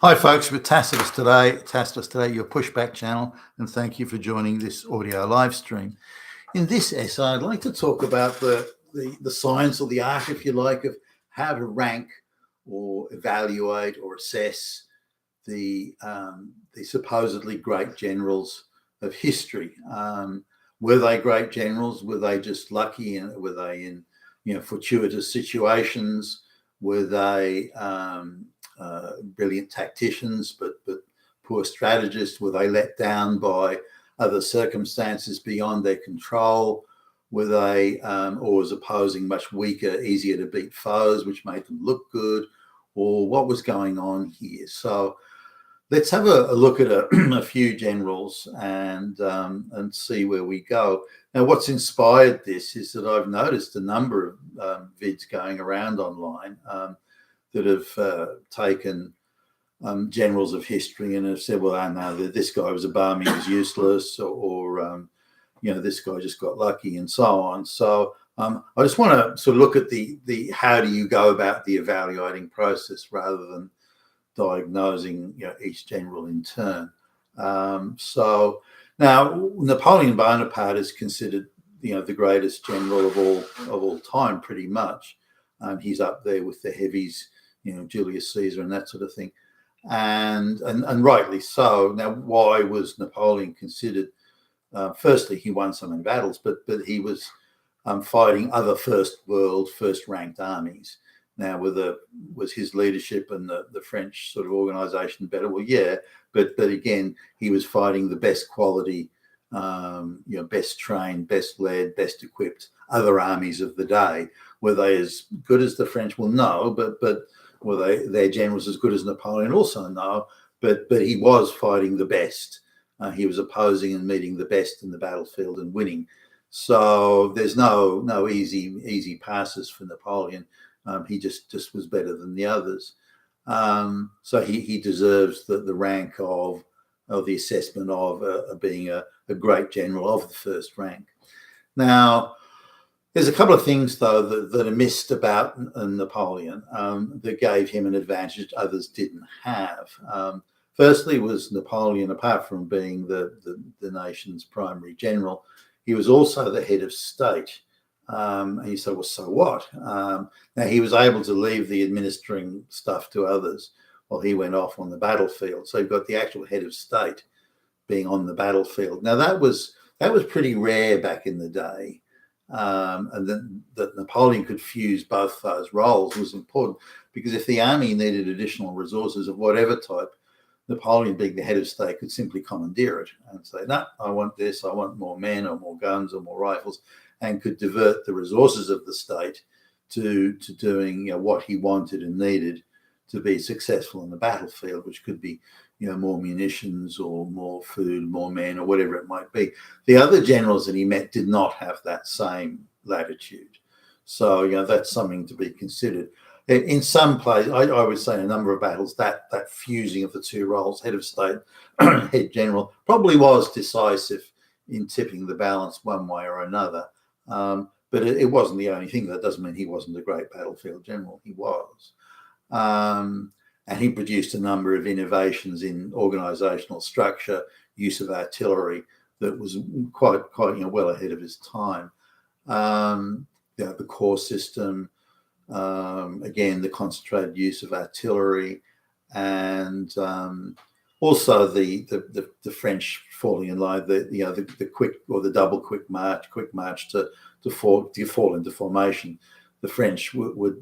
Hi folks, with Tacitus today, your pushback channel, and thank you for joining this audio live stream. In this essay, I'd like to talk about the science, or the art, if you like, of how to rank or evaluate or assess the supposedly great generals of history. Were they great generals? Were they just lucky? And were they in fortuitous situations? Were they brilliant tacticians but poor strategists? Were they let down by other circumstances beyond their control? Were they, or was opposing much weaker, easier to beat foes, which made them look good? Or what was going on here? So let's have a look at a few generals and see where we go. Now, what's inspired this is that I've noticed a number of vids going around online that have taken generals of history and have said, well, I know that this guy was a bum, he was useless, or this guy just got lucky, and so on. So I just want to sort of look at the how do you go about the evaluating process rather than diagnosing each general in turn. So now Napoleon Bonaparte is considered the greatest general of all time, pretty much. He's up there with the heavies, Julius Caesar and that sort of thing, and rightly so. Now, why was Napoleon considered? Firstly, he won so many battles, but he was fighting other first-ranked armies. Now, was his leadership and the French sort of organization better? Well, yeah, but again, he was fighting the best quality, best trained, best led, best equipped other armies of the day. Were they as good as the French? Well, no, but were their generals as good as Napoleon? Also, no, but he was fighting the best. He was opposing and meeting the best in the battlefield and winning. So there's no easy passes for Napoleon. He just was better than the others. So he deserves the rank of the assessment of being a great general of the first rank. Now, there's a couple of things, though, that are missed about Napoleon that gave him an advantage others didn't have. Firstly was Napoleon, apart from being the nation's primary general, he was also the head of state. And you say, well, so what? Now, he was able to leave the administering stuff to others while he went off on the battlefield. So you've got the actual head of state being on the battlefield. Now, that was pretty rare back in the day. And that Napoleon could fuse both those roles was important, because if the army needed additional resources of whatever type, Napoleon, being the head of state, could simply commandeer it and say, no, I want this, I want more men or more guns or more rifles, and could divert the resources of the state to doing what he wanted and needed to be successful in the battlefield, which could be more munitions or more food, more men, or whatever it might be. The other generals that he met did not have that same latitude. So that's something to be considered. In some places, I would say in a number of battles, that fusing of the two roles, head of state, head general, probably was decisive in tipping the balance one way or another. But it wasn't the only thing. That doesn't mean he wasn't a great battlefield general. He was. And he produced a number of innovations in organizational structure, use of artillery, that was quite well ahead of his time. The corps system, again, the concentrated use of artillery, and also the French falling in line, the quick or the double quick march to fall into formation. The French were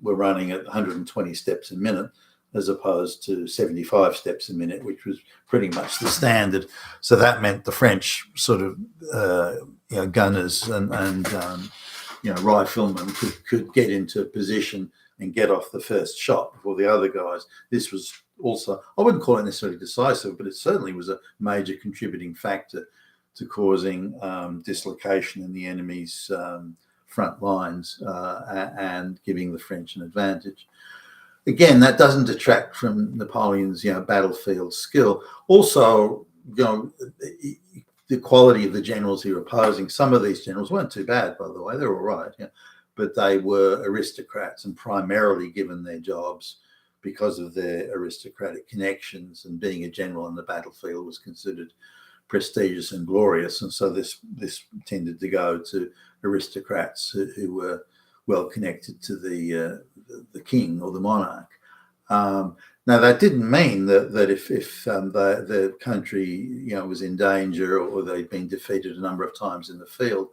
running at 120 steps a minute, as opposed to 75 steps a minute, which was pretty much the standard. So that meant the French sort of gunners and riflemen could get into position and get off the first shot before the other guys. This was also, I wouldn't call it necessarily decisive, but it certainly was a major contributing factor to causing dislocation in the enemy's front lines and giving the French an advantage. Again, that doesn't detract from Napoleon's battlefield skill. Also, the quality of the generals he was opposing. Some of these generals weren't too bad, by the way; they're all right, but they were aristocrats and primarily given their jobs because of their aristocratic connections, and being a general on the battlefield was considered prestigious and glorious. And so this tended to go to aristocrats who were well connected to the king or the monarch. Now, that didn't mean that if the country was in danger, or they'd been defeated a number of times in the field,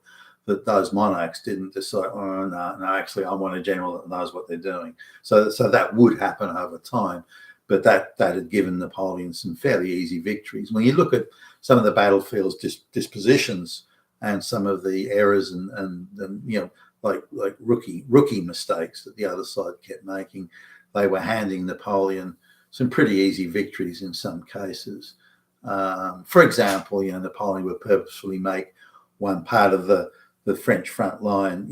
that those monarchs didn't decide, oh, no, actually, I want a general that knows what they're doing. So that would happen over time, but that had given Napoleon some fairly easy victories. When you look at some of the battlefield's dispositions and some of the errors and like rookie mistakes that the other side kept making, they were handing Napoleon some pretty easy victories in some cases. For example, Napoleon would purposefully make one part of the French front line,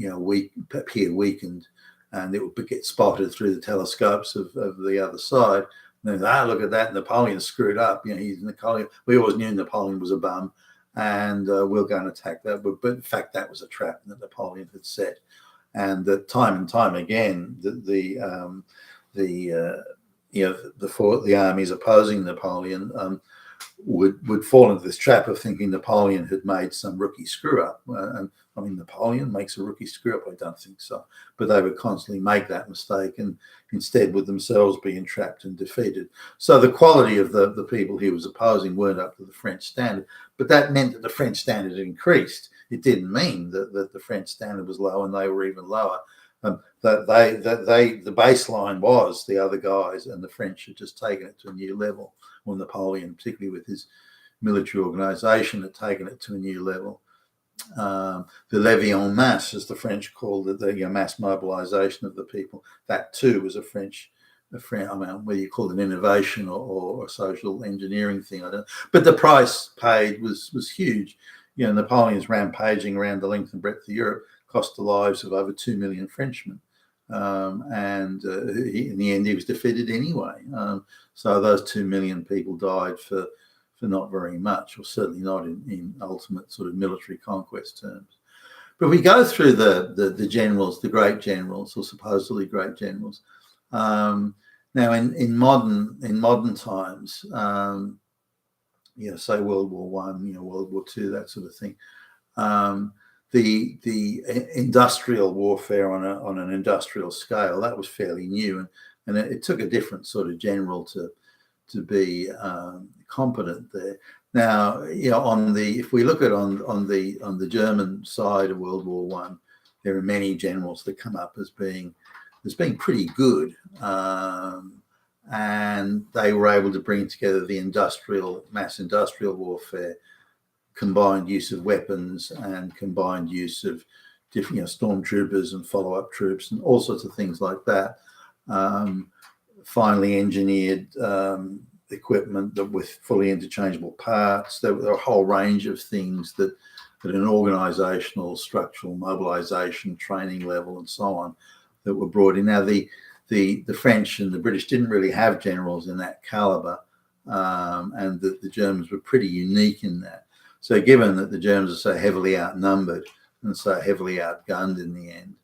appear weakened, and it would get spotted through the telescopes of the other side. And then, look at that, Napoleon screwed up. He's Napoleon. We always knew Napoleon was a bum, and we'll go and attack that. But in fact, that was a trap that Napoleon had set, and that time and time again, the armies opposing Napoleon would fall into this trap of thinking Napoleon had made some rookie screw up. And I mean, Napoleon makes a rookie screw up? I don't think so. But they would constantly make that mistake, and instead would themselves be entrapped and defeated. So the quality of the people he was opposing weren't up to the French standard, but that meant that the French standard increased. It didn't mean that the French standard was low and they were even lower. The baseline was the other guys, and the French had just taken it to a new level. Well, Napoleon, particularly with his military organization, had taken it to a new level. The levée en masse, as the French called it, the mass mobilization of the people, that too was a French, I mean, whether you call it an innovation or a social engineering thing, I don't know. But the price paid was huge. Napoleon's rampaging around the length and breadth of Europe cost the lives of over 2 million Frenchmen. In the end, he was defeated anyway. So those 2 million people died for not very much, or certainly not in ultimate sort of military conquest terms. But we go through the generals, the great generals, or supposedly great generals. Now, in modern times, say World War I, World War II, that sort of thing. The industrial warfare on an industrial scale, that was fairly new, and it took a different sort of general to be competent there. Now, if we look at on the German side of World War I, there are many generals that come up as being pretty good, and they were able to bring together the mass industrial warfare, combined use of weapons and combined use of different stormtroopers and follow-up troops and all sorts of things like that. Finely engineered equipment with fully interchangeable parts. There were a whole range of things that at an organizational, structural, mobilization, training level and so on that were brought in. Now, the French and the British didn't really have generals in that caliber, and the Germans were pretty unique in that. So given that the Germans are so heavily outnumbered and so heavily outgunned in the end,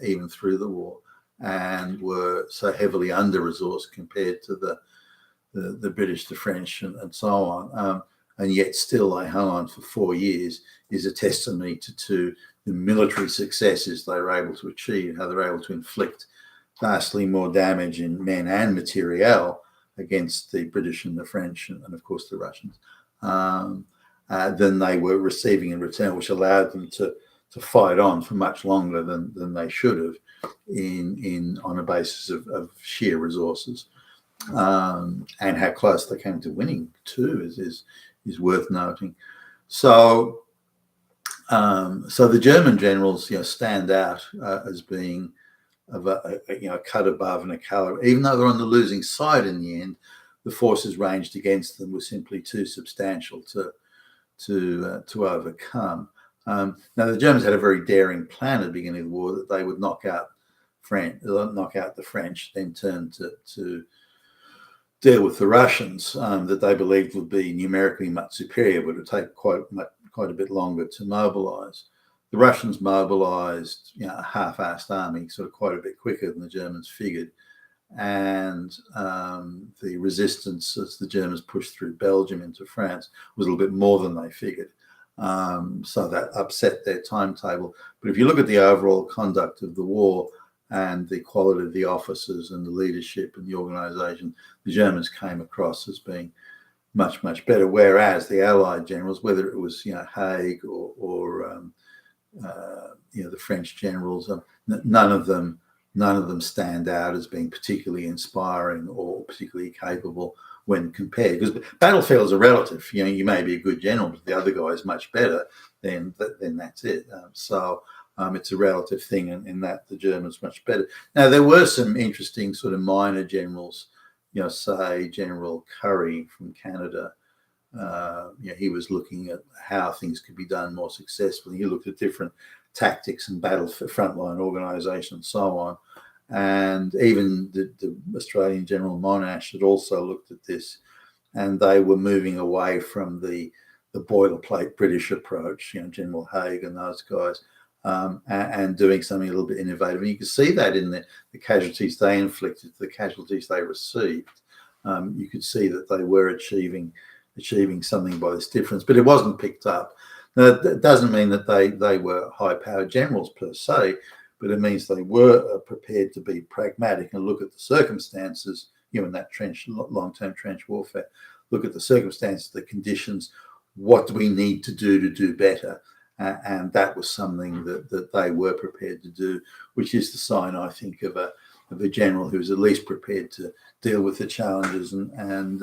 even through the war, and were so heavily under-resourced compared to the British, the French, and so on, and yet still they hung on for 4 years, is a testimony to the military successes they were able to achieve, how they were able to inflict vastly more damage in men and materiel against the British and the French and of course the Russians than they were receiving in return, which allowed them to fight on for much longer than they should have on a basis of sheer resources, and how close they came to winning too is worth noting. So the German generals stand out as being of a cut above and a caliber, even though they're on the losing side in the end. The forces ranged against them were simply too substantial to overcome. Now, the Germans had a very daring plan at the beginning of the war that they would knock out the French, then turn to deal with the Russians, that they believed would be numerically much superior, but it would take quite a bit longer to mobilize. the Russians mobilized, a half-assed army, sort of quite a bit quicker than the Germans figured. And the resistance as the Germans pushed through Belgium into France was a little bit more than they figured. So that upset their timetable. But if you look at the overall conduct of the war and the quality of the officers and the leadership and the organization, the Germans came across as being much, much better. Whereas the Allied generals, whether it was, Haig or the French generals, none of them stand out as being particularly inspiring or particularly capable when compared. Because battlefields are relative. You may be a good general, but the other guy is much better. Then that's it. So it's a relative thing, in that the Germans much better. Now there were some interesting sort of minor generals. Say General Currie from Canada. He was looking at how things could be done more successfully. He looked at different tactics and battle frontline organisation and so on. And even the Australian General Monash had also looked at this, and they were moving away from the boilerplate British approach, General Haig and those guys, and doing something a little bit innovative. And you can see that in the casualties they inflicted, the casualties they received. You could see that they were achieving something by this difference, but it wasn't picked up. Now, that doesn't mean that they were high-powered generals per se, but it means they were prepared to be pragmatic and look at the circumstances, in that long-term trench warfare, look at the circumstances, the conditions, what do we need to do better? And that was something that they were prepared to do, which is the sign, I think, of a general who's at least prepared to deal with the challenges and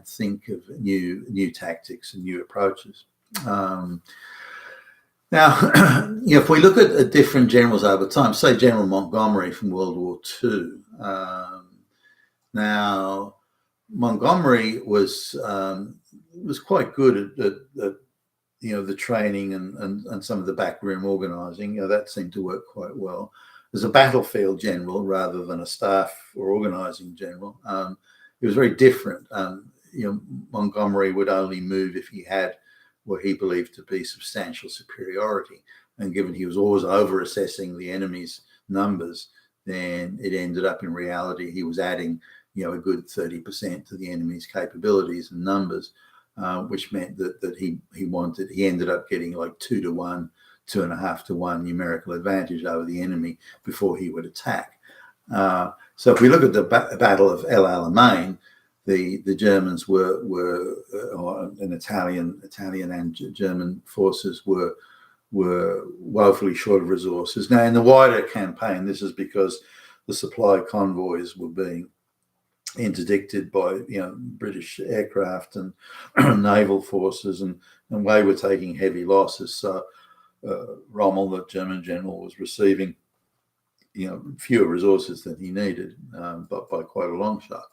think of new tactics and new approaches. Now, if we look at different generals over time, say General Montgomery from World War II. Now, Montgomery was quite good at the training and some of the backroom organising. That seemed to work quite well. As a battlefield general rather than a staff or organising general, it was very different. Montgomery would only move if he had what he believed to be substantial superiority. And given he was always over-assessing the enemy's numbers, then it ended up in reality he was adding, a good 30% to the enemy's capabilities and numbers, which meant that he ended up getting like 2 to 1, 2.5 to 1 numerical advantage over the enemy before he would attack. So if we look at the Battle of El Alamein, the Germans were and Italian and German forces were woefully short of resources. Now, in the wider campaign, this is because the supply convoys were being interdicted by British aircraft and naval forces, and they were taking heavy losses. So Rommel, the German general, was receiving fewer resources than he needed, but by quite a long shot.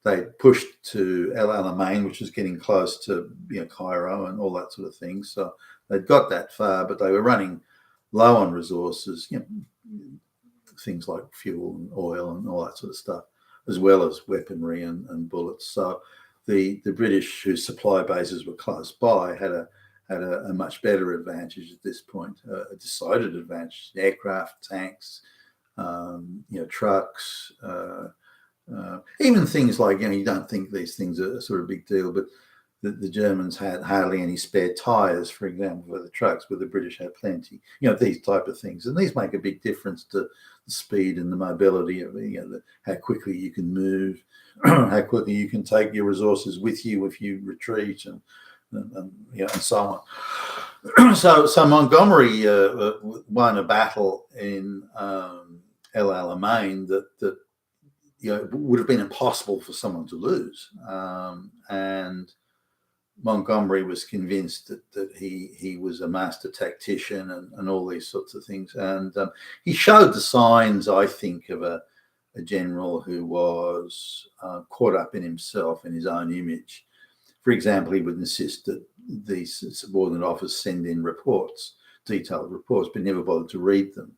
They pushed to El Alamein, which is getting close to Cairo and all that sort of thing. So they'd got that far, but they were running low on resources, things like fuel and oil and all that sort of stuff, as well as weaponry and bullets. So the British, whose supply bases were close by, had a much better advantage at this point, a decided advantage. Aircraft, tanks, trucks, even things like, you don't think these things are sort of a big deal, but the Germans had hardly any spare tires, for example, for the trucks, where the British had plenty. These type of things, and these make a big difference to the speed and the mobility of how quickly you can move, how quickly you can take your resources with you if you retreat, and so on. So Montgomery won a battle in El Alamein that would have been impossible for someone to lose, and Montgomery was convinced that he was a master tactician and all these sorts of things. And he showed the signs, I think, of a general who was caught up in himself and his own image. For example, he would insist that these subordinate officers send in reports, detailed reports, but never bothered to read them.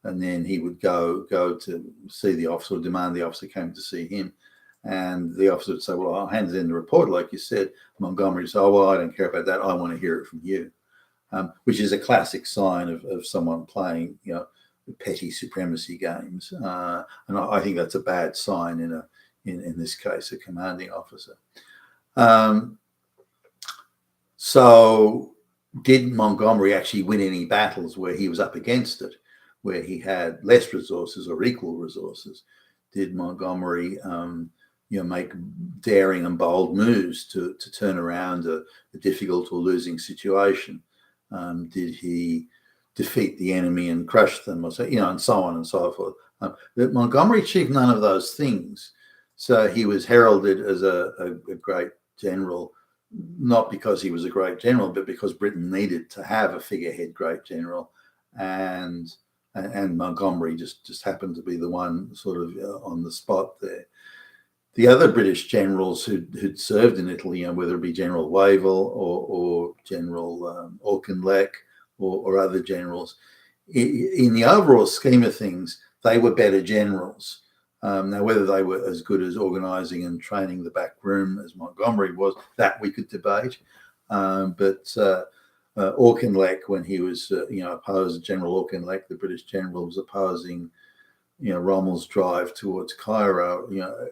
And then he would go to see the officer, or demand the officer came to see him. And the officer would say, well, I'll hand in the report, like you said. Montgomery would say, oh, well, I don't care about that. I want to hear it from you. which is a classic sign of someone playing, petty supremacy games. And I think that's a bad sign in this case, a commanding officer. So did Montgomery actually win any battles where he was up against it, where he had less resources or equal resources? Did Montgomery, make daring and bold moves to turn around a difficult or losing situation? Did he defeat the enemy and crush them, or so, and so on and so forth? But Montgomery achieved none of those things. So he was heralded as a great general, not because he was a great general, but because Britain needed to have a figurehead great general, and Montgomery just happened to be the one sort of on the spot there. The other British generals who'd served in Italy, whether it be General Wavell or General Auchinleck or other generals, in the overall scheme of things, they were better generals. Now, whether they were as good as organising and training the back room as Montgomery was, that we could debate. But Auchinleck, when he was, opposed, General Auchinleck, the British general, was opposing, Rommel's drive towards Cairo.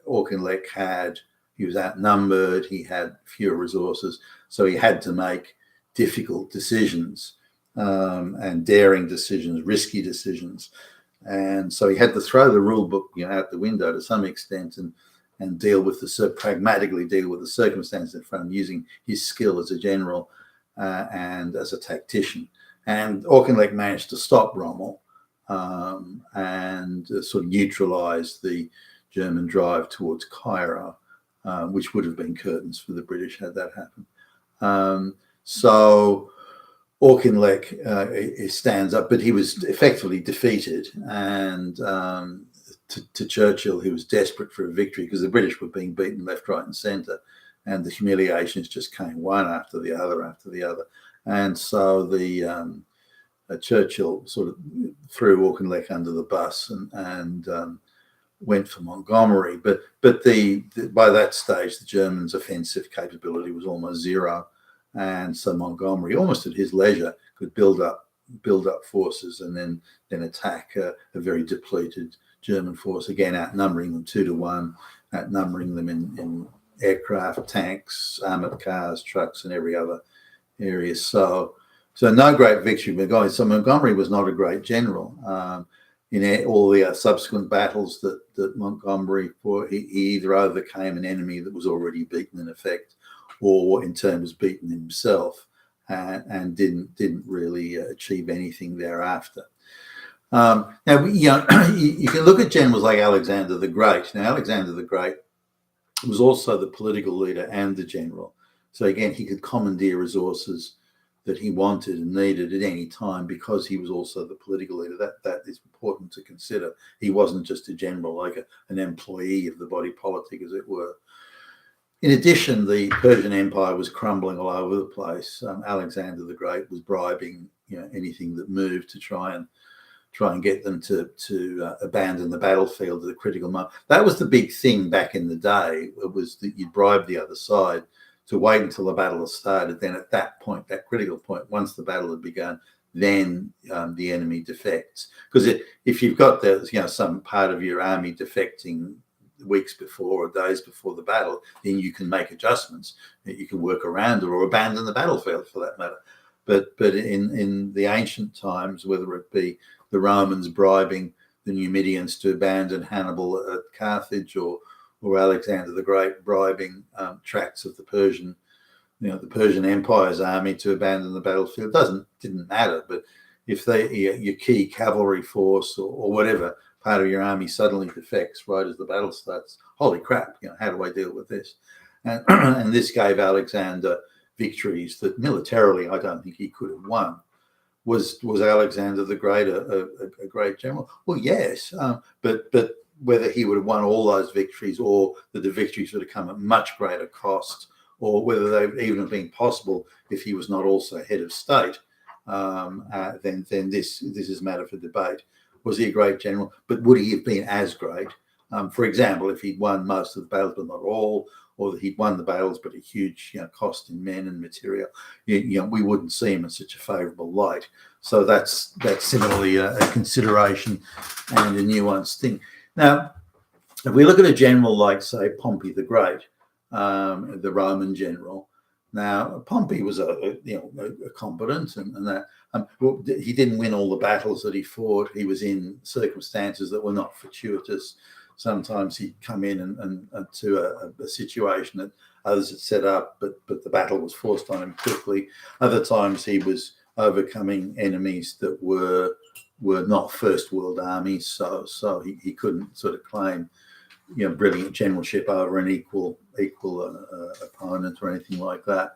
Auchinleck he was outnumbered, he had fewer resources, so he had to make difficult decisions and daring decisions, risky decisions. And so he had to throw the rule book, out the window to some extent and pragmatically deal with the circumstances in front of him, using his skill as a general and as a tactician. And Auchinleck managed to stop Rommel and sort of neutralise the German drive towards Cairo, which would have been curtains for the British had that happened. So Auchinleck stands up, but he was effectively defeated, and to Churchill, who was desperate for a victory because the British were being beaten left, right and centre, and the humiliations just came one after the other. And so the Churchill sort of threw Auchinleck under the bus and went for Montgomery. But by that stage, the Germans' offensive capability was almost zero. And so Montgomery, almost at his leisure, could build up forces and then attack a very depleted German force, again outnumbering them 2-1, outnumbering them in aircraft, tanks, armoured cars, trucks, and every other area. So no great victory. So Montgomery was not a great general. In all the subsequent battles that Montgomery fought, he either overcame an enemy that was already beaten in effect, or in turn was beaten himself and didn't really achieve anything thereafter. Now, you can look at generals like Alexander the Great. Now, Alexander the Great was also the political leader and the general. So again, he could commandeer resources that he wanted and needed at any time because he was also the political leader. That is important to consider. He wasn't just a general, like an employee of the body politic, as it were. In addition, the Persian Empire was crumbling all over the place. Alexander the Great was bribing, anything that moved to try and get them to abandon the battlefield at a critical moment. That was the big thing back in the day. It was that you bribe the other side to wait until the battle has started. Then at that point, that critical point, once the battle had begun, then the enemy defects. Because if you've got some part of your army defecting weeks before or days before the battle, then you can make adjustments. You can work around it or abandon the battlefield for that matter. But in the ancient times, whether it be the Romans bribing the Numidians to abandon Hannibal at Carthage, or Alexander the Great bribing tracts of the Persian Empire's army to abandon the battlefield, didn't matter. But if your key cavalry force or whatever part of your army suddenly defects right as the battle starts, holy crap! How do I deal with this? And this gave Alexander victories that militarily I don't think he could have won. Was Alexander the Great a great general? Well, yes, but whether he would have won all those victories, or that the victories would have come at much greater cost, or whether they would even have been possible if he was not also head of state, then this is matter for debate. Was he a great general? But would he have been as great? For example, if he'd won most of the battles but not all, or that he'd won the battles but a huge cost in men and material, we wouldn't see him in such a favourable light. So that's similarly a consideration and a nuanced thing. Now, if we look at a general like, say, Pompey the Great, the Roman general. Now, Pompey was a competent and that. Well, he didn't win all the battles that he fought. He was in circumstances that were not fortuitous. Sometimes he'd come in and to a situation that others had set up, but the battle was forced on him quickly. Other times he was overcoming enemies that were not first world armies, so he couldn't sort of claim brilliant generalship over an equal opponent or anything like that.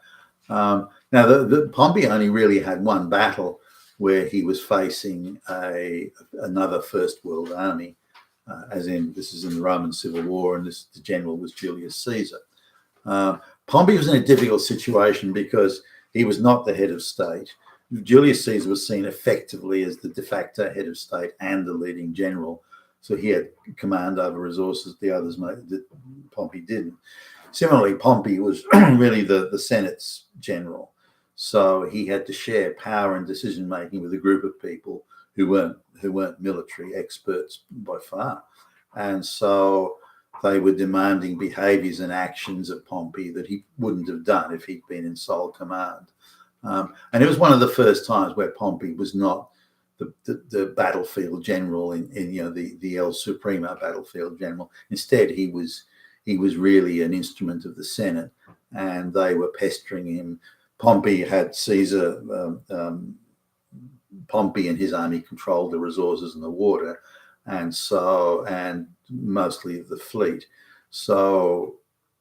Now, the Pompey only really had one battle where he was facing another First World Army, as in this is in the Roman Civil War, and the general was Julius Caesar. Pompey was in a difficult situation because he was not the head of state. Julius Caesar was seen effectively as the de facto head of state and the leading general. So he had command over resources the others that Pompey didn't. Similarly, Pompey was really the Senate's general. So he had to share power and decision making with a group of people who weren't military experts by far. And so they were demanding behaviours and actions of Pompey that he wouldn't have done if he'd been in sole command. And it was one of the first times where Pompey was not the battlefield general in the El Supremo battlefield general. Instead, he was really an instrument of the Senate, and they were pestering him. Pompey had Caesar. Pompey and his army controlled the resources and the water, and mostly the fleet. So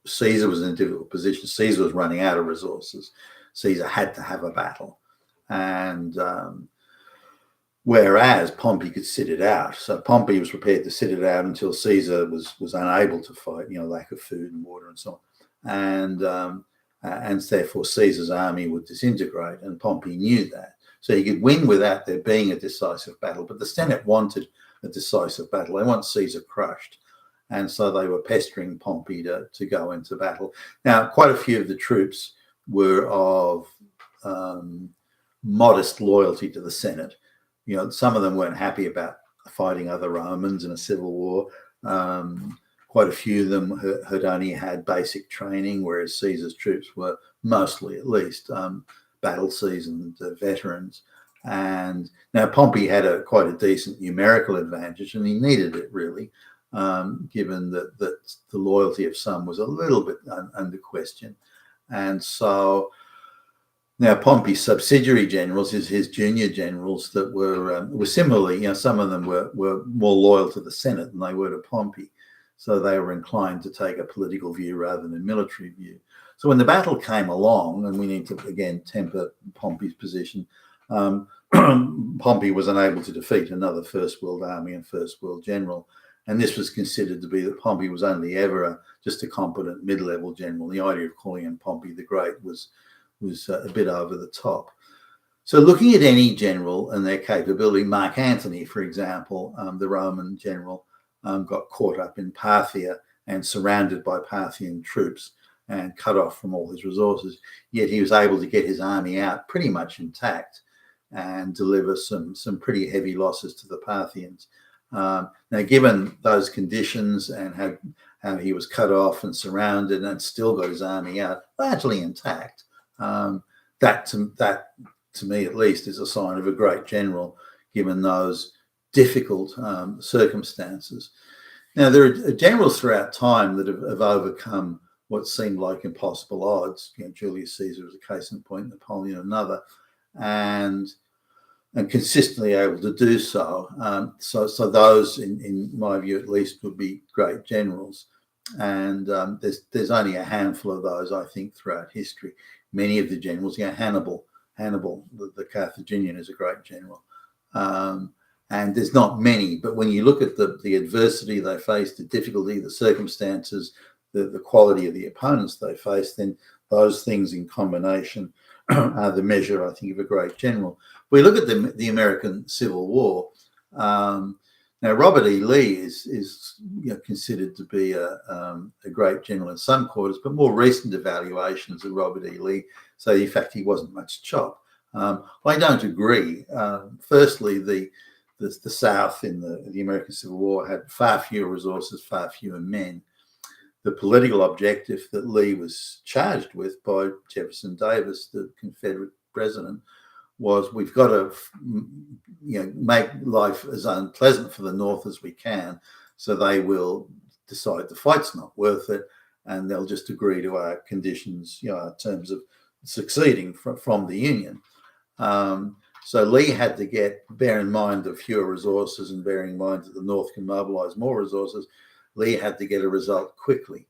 Caesar was in a difficult position. Caesar was running out of resources. Caesar had to have a battle, and whereas Pompey could sit it out. So Pompey was prepared to sit it out until Caesar was unable to fight, lack of food and water and so on. And therefore Caesar's army would disintegrate, and Pompey knew that. So he could win without there being a decisive battle. But the Senate wanted a decisive battle. They want Caesar crushed. And so they were pestering Pompey to go into battle. Now, quite a few of the troops were of modest loyalty to the Senate. Some of them weren't happy about fighting other Romans in a civil war. Quite a few of them had only had basic training, whereas Caesar's troops were mostly, at least, battle-seasoned veterans. And now Pompey had quite a decent numerical advantage, and he needed it, really, given that the loyalty of some was a little bit under question. And so now Pompey's subsidiary generals, his junior generals that were similarly, some of them were more loyal to the Senate than they were to Pompey. So they were inclined to take a political view rather than a military view. So when the battle came along, and we need to, again, temper Pompey's position, Pompey was unable to defeat another First World Army and First World general. And this was considered to be that Pompey was only ever just a competent mid-level general. The idea of calling him Pompey the Great was a bit over the top. So looking at any general and their capability, Mark Antony, for example, the Roman general, got caught up in Parthia and surrounded by Parthian troops and cut off from all his resources. Yet he was able to get his army out pretty much intact and deliver some pretty heavy losses to the Parthians. Now, given those conditions and how he was cut off and surrounded and still got his army out largely intact, that to me at least is a sign of a great general, given those difficult circumstances. Now, there are generals throughout time that have overcome what seemed like impossible odds. Julius Caesar was a case in point, Napoleon another, and consistently able to do so. So those, in my view at least, would be great generals. And there's only a handful of those, I think, throughout history. Many of the generals, Hannibal, the Carthaginian, is a great general. And there's not many, but when you look at the adversity they faced, the difficulty, the circumstances, the quality of the opponents they faced, then those things in combination are the measure, I think, of a great general. We look at the American Civil War. Now, Now, Robert E. Lee is considered to be a great general in some quarters, but more recent evaluations of Robert E. Lee say, in fact, he wasn't much chop. I don't agree. Firstly, the South in the American Civil War had far fewer resources, far fewer men. The political objective that Lee was charged with by Jefferson Davis, the Confederate president, was we've got to make life as unpleasant for the North as we can, so they will decide the fight's not worth it, and they'll just agree to our conditions, in terms of succeeding from the Union. So Lee had to bear in mind the fewer resources, and bearing in mind that the North can mobilize more resources, Lee had to get a result quickly.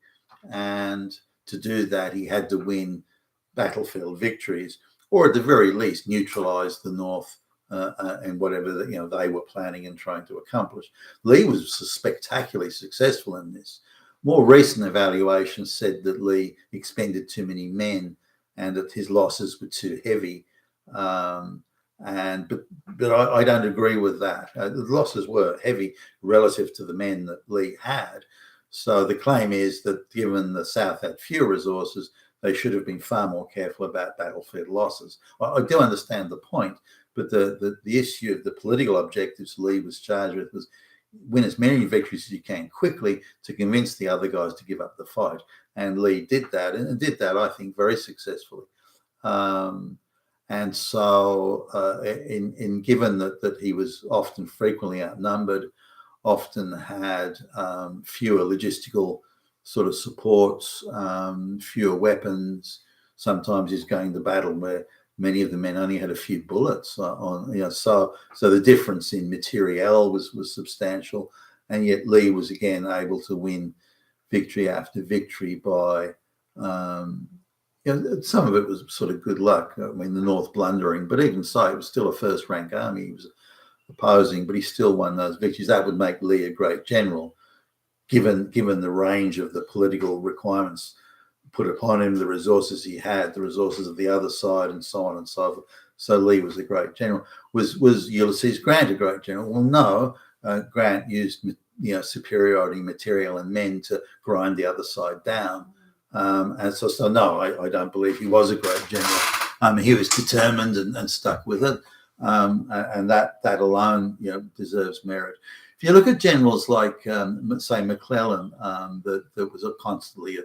And to do that, he had to win battlefield victories, or at the very least neutralize the North and whatever they were planning and trying to accomplish. Lee was spectacularly successful in this. More recent evaluations said that Lee expended too many men and that his losses were too heavy. But I don't agree with that. The losses were heavy relative to the men that Lee had. So the claim is that given the South had fewer resources, they should have been far more careful about battlefield losses. I do understand the point, but the issue of the political objectives Lee was charged with was win as many victories as you can quickly to convince the other guys to give up the fight. And Lee did that, and did that, I think, very successfully. And so given that he was often frequently outnumbered, often had fewer logistical sort of supports, fewer weapons. Sometimes he's going to battle where many of the men only had a few bullets so the difference in materiel was substantial, and yet Lee was again able to win victory after victory by some of it was sort of good luck. I mean, the North blundering, but even so, it was still a first-rank army he was opposing, but he still won those victories. That would make Lee a great general, given the range of the political requirements put upon him, the resources he had, the resources of the other side, and so on and so forth. So Lee was a great general. Was Ulysses Grant a great general? Well, no. Grant used superiority material and men to grind the other side down. And so no, I don't believe he was a great general. He was determined and stuck with it, and that alone, deserves merit. If you look at generals like, say, McClellan, that was constantly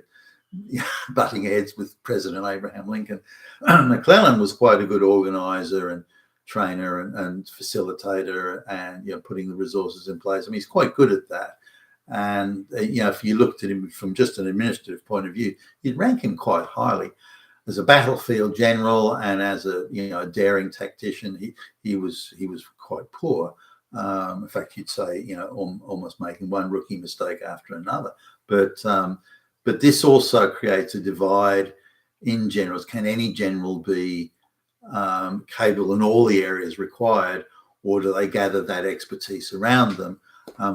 butting heads with President Abraham Lincoln, McClellan was quite a good organizer and trainer and facilitator, and putting the resources in place. I mean, he's quite good at that. And if you looked at him from just an administrative point of view, you'd rank him quite highly as a battlefield general, and as a daring tactician. He was quite poor. In fact, you'd say almost making one rookie mistake after another. But this also creates a divide in generals. Can any general be capable in all the areas required, or do they gather that expertise around them?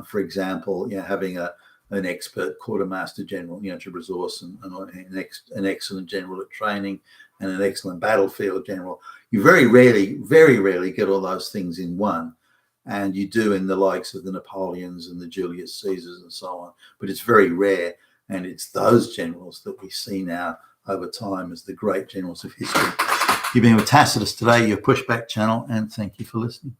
For example, having an expert quartermaster general, to resource, and an excellent general at training, and an excellent battlefield general. You very rarely get all those things in one, and you do in the likes of the Napoleons and the Julius Caesars and so on. But it's very rare, and it's those generals that we see now over time as the great generals of history. You've been with Tacitus today, your Pushback channel, and thank you for listening.